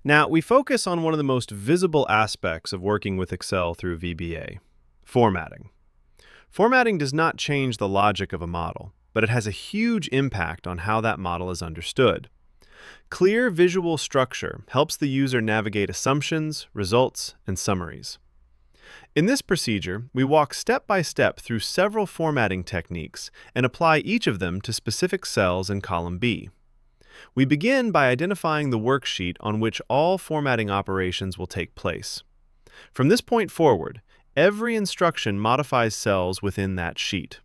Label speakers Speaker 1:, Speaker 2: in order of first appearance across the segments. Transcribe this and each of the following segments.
Speaker 1: Now, we focus on one of the most visible aspects of working with Excel through VBA, formatting. Formatting does not change the logic of a model, but it has a huge impact on how that model is understood. Clear visual structure helps the user navigate assumptions, results, and summaries. In this procedure, we walk step by step through several formatting techniques and apply each of them to specific cells in column B. We begin by identifying the worksheet on which all formatting operations will take place. From this point forward, every instruction modifies cells within that sheet.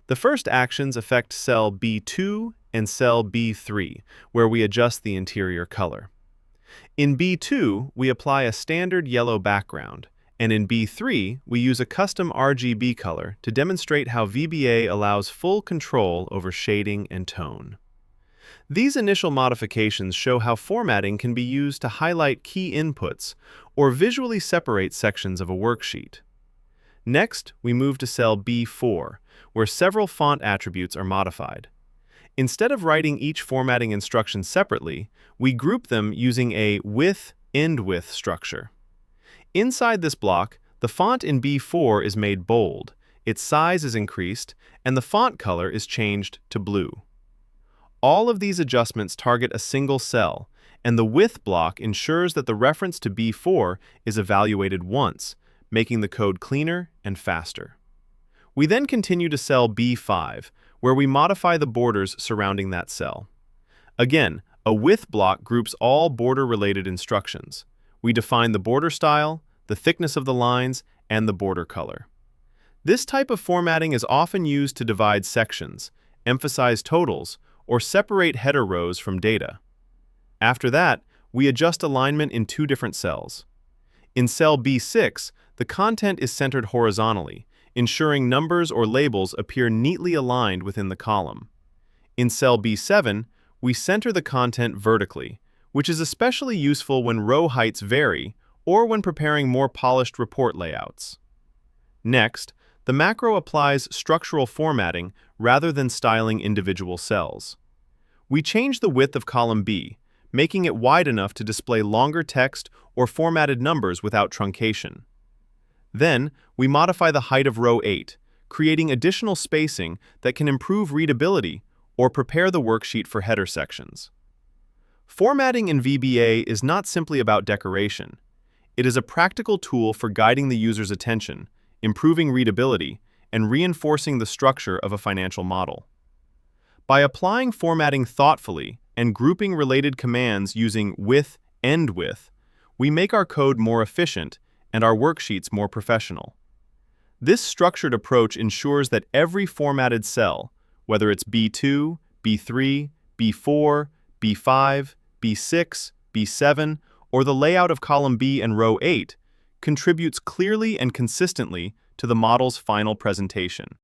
Speaker 1: The first actions affect cell B2 and cell B3, where we adjust the interior color. In B2, we apply a standard yellow background, and in B3, we use a custom RGB color to demonstrate how VBA allows full control over shading and tone. These initial modifications show how formatting can be used to highlight key inputs or visually separate sections of a worksheet. Next, we move to cell B4, where several font attributes are modified. Instead of writing each formatting instruction separately, we group them using a with-end-with structure. Inside this block, the font in B4 is made bold, its size is increased, and the font color is changed to blue. All of these adjustments target a single cell, and the with block ensures that the reference to B4 is evaluated once, making the code cleaner and faster. We then continue to cell B5, where we modify the borders surrounding that cell. Again, a with block groups all border-related instructions. We define the border style, the thickness of the lines, and the border color. This type of formatting is often used to divide sections, emphasize totals, or separate header rows from data. After that, we adjust alignment in two different cells. In cell B6, the content is centered horizontally, ensuring numbers or labels appear neatly aligned within the column. In cell B7, we center the content vertically, which is especially useful when row heights vary or when preparing more polished report layouts. Next, the macro applies structural formatting rather than styling individual cells. We change the width of column B, making it wide enough to display longer text or formatted numbers without truncation. Then, we modify the height of row 8, creating additional spacing that can improve readability or prepare the worksheet for header sections. Formatting in VBA is not simply about decoration. It is a practical tool for guiding the user's attention, improving readability, and reinforcing the structure of a financial model. By applying formatting thoughtfully and grouping related commands using with-end-with, we make our code more efficient and our worksheets more professional. This structured approach ensures that every formatted cell, whether it's B2, B3, B4, B5, B6, B7, or the layout of column B and row 8, contributes clearly and consistently to the model's final presentation.